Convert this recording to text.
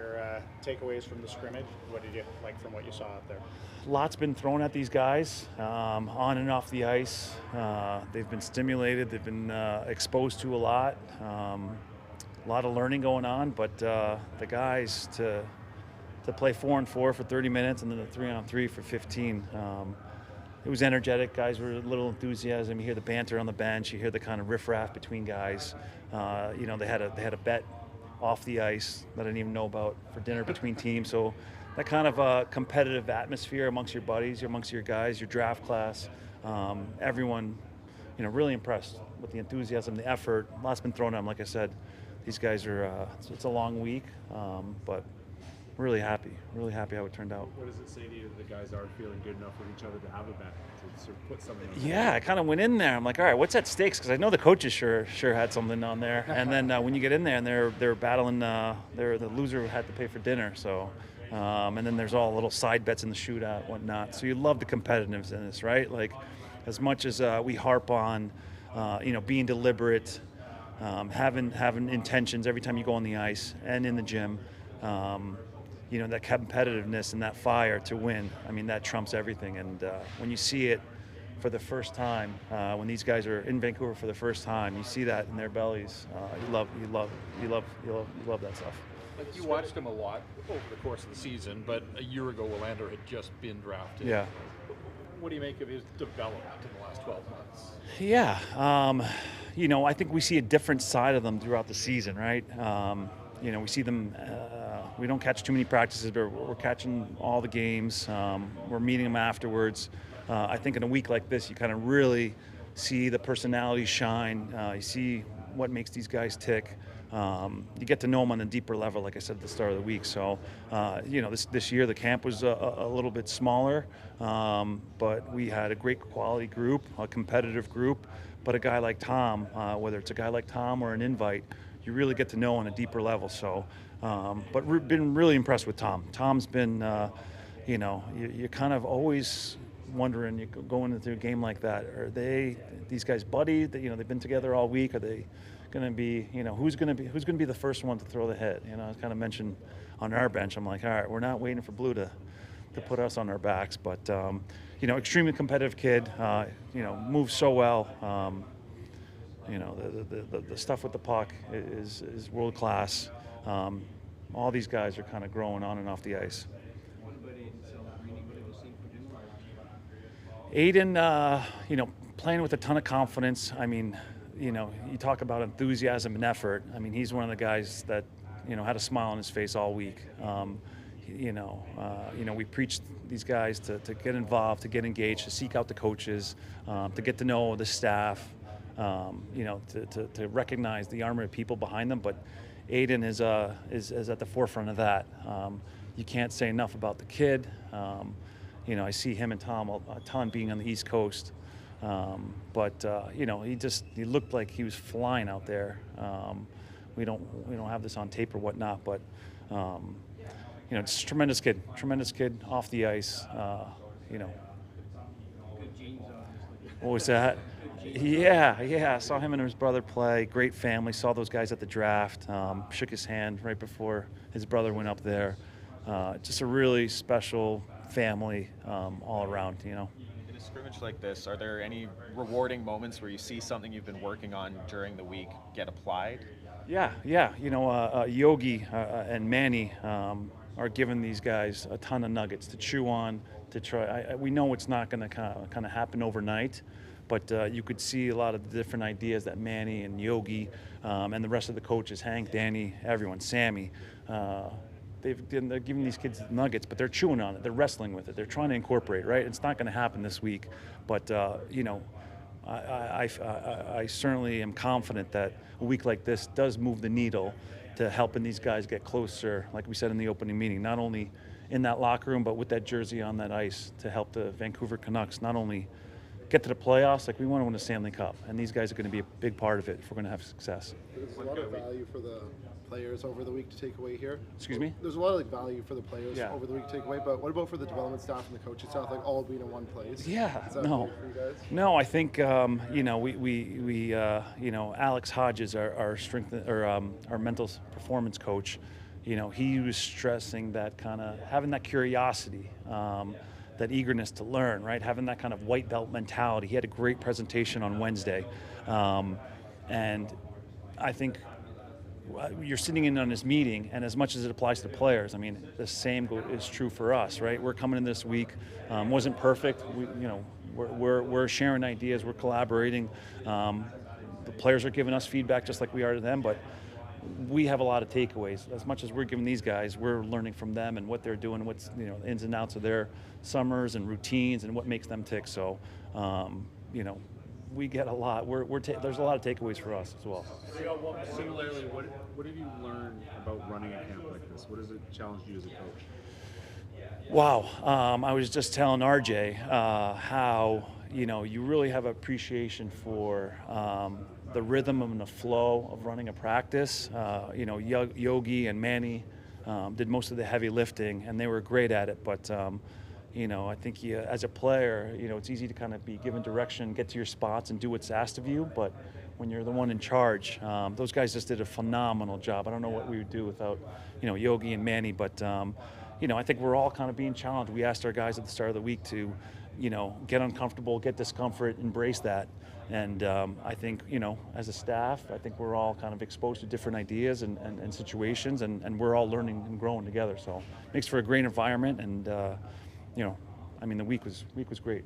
your takeaways from the scrimmage? What did you like from what you saw out there? Lots been thrown at these guys on and off the ice. They've been stimulated. They've been exposed to a lot. A lot of learning going on, but the guys to play 4-on-4 for 30 minutes and then a 3-on-3 for 15. It was energetic. Guys were a little enthusiasm. You hear the banter on the bench. You hear the kind of riffraff between guys. They had a bet off the ice that I didn't even know about for dinner between teams. So that kind of competitive atmosphere amongst your buddies, amongst your guys, your draft class. Everyone, really impressed with the enthusiasm, the effort. Lots been thrown at them. Like I said, these guys are. It's a long week, but really happy how it turned out. What does it say to you that the guys are feeling good enough with each other to have a bet, to sort of put something on? Yeah, I kind of went in there. I'm like, all right, what's at stakes? Because I know the coaches sure had something on there. And then when you get in there and they're battling, the loser had to pay for dinner. So, and then there's all little side bets in the shootout, whatnot. So you love the competitiveness in this, right? Like, as much as we harp on, being deliberate, having intentions every time you go on the ice and in the gym. That competitiveness and that fire to win, that trumps everything. And when you see it for the first time, when these guys are in Vancouver for the first time, you see that in their bellies. You love that stuff. Like, you watched him a lot over the course of the season, but a year ago, Willander had just been drafted. Yeah. What do you make of his development in the last 12 months? Yeah. I think we see a different side of them throughout the season, right? We see them. We don't catch too many practices, but we're catching all the games. We're meeting them afterwards. I think in a week like this, you kind of really see the personalities shine. You see what makes these guys tick. You get to know them on a deeper level, like I said at the start of the week. So, this year the camp was a little bit smaller, but we had a great quality group, a competitive group. But a guy like Tom, whether it's a guy like Tom or an invite, you really get to know on a deeper level. So, but we've been really impressed with Tom. Tom's been, you're kind of always wondering, you go into a game like that, are these guys buddies? They've been together all week. Are they going to be, who's going to be the first one to throw the hit? I kind of mentioned on our bench, I'm like, all right, we're not waiting for Blue to put us on our backs, but extremely competitive kid. Moves so well. The stuff with the puck is world class. All these guys are kind of growing on and off the ice. Aiden, playing with a ton of confidence. You talk about enthusiasm and effort. He's one of the guys that, had a smile on his face all week. We preach these guys to get involved, to get engaged, to seek out the coaches, to get to know the staff, to recognize the armor of people behind them. But Aiden is at the forefront of that. You can't say enough about the kid. I see him and Tom a ton being on the East Coast. He looked like he was flying out there. We don't have this on tape or whatnot, but just a tremendous kid off the ice. What was that? Yeah. Saw him and his brother play. Great family. Saw those guys at the draft. Shook his hand right before his brother went up there. Just a really special family all around. In a scrimmage like this, are there any rewarding moments where you see something you've been working on during the week get applied? Yeah. Yogi and Manny are giving these guys a ton of nuggets to chew on, to try. We know it's not going to kind of happen overnight, but you could see a lot of the different ideas that Manny and Yogi and the rest of the coaches, Hank, Danny, everyone, Sammy, they're giving these kids nuggets, but they're chewing on it. They're wrestling with it. They're trying to incorporate, right? It's not going to happen this week, but I certainly am confident that a week like this does move the needle to helping these guys get closer, like we said in the opening meeting, not only in that locker room, but with that jersey on that ice to help the Vancouver Canucks not only get to the playoffs, like we want to win the Stanley Cup, and these guys are going to be a big part of it if we're going to have success. There's a lot of value for the players over the week to take away here. Excuse me? There's a lot of value for the players over the week to take away, but what about for the development staff and the coaching staff, all being in one place? Yeah, Is that no. weird for you guys? No, I think we Alex Hodges, our strength or our mental performance coach, he was stressing that kind of having that curiosity, that eagerness to learn, right? Having that kind of white belt mentality. He had a great presentation on Wednesday. And I think you're sitting in on this meeting, and as much as it applies to players, I mean, the same is true for us, right? We're coming in this week, wasn't perfect. We're sharing ideas, we're collaborating. The players are giving us feedback just like we are to them, but we have a lot of takeaways. As much as we're giving these guys, we're learning from them and what they're doing, what's ins and outs of their summers and routines and what makes them tick. So, we get a lot. There's a lot of takeaways for us as well. Similarly, what have you learned about running a camp like this? What has it challenged you as a coach? Wow, I was just telling RJ how you really have appreciation for the rhythm and the flow of running a practice. Yogi and Manny did most of the heavy lifting, and they were great at it. But I think as a player, it's easy to kind of be given direction, get to your spots, and do what's asked of you. But when you're the one in charge, those guys just did a phenomenal job. I don't know what we would do without Yogi and Manny, but I think we're all kind of being challenged. We asked our guys at the start of the week to get uncomfortable, get discomfort, embrace that. And I think, as a staff, I think we're all kind of exposed to different ideas and situations, and we're all learning and growing together. So it makes for a great environment, and the week was great.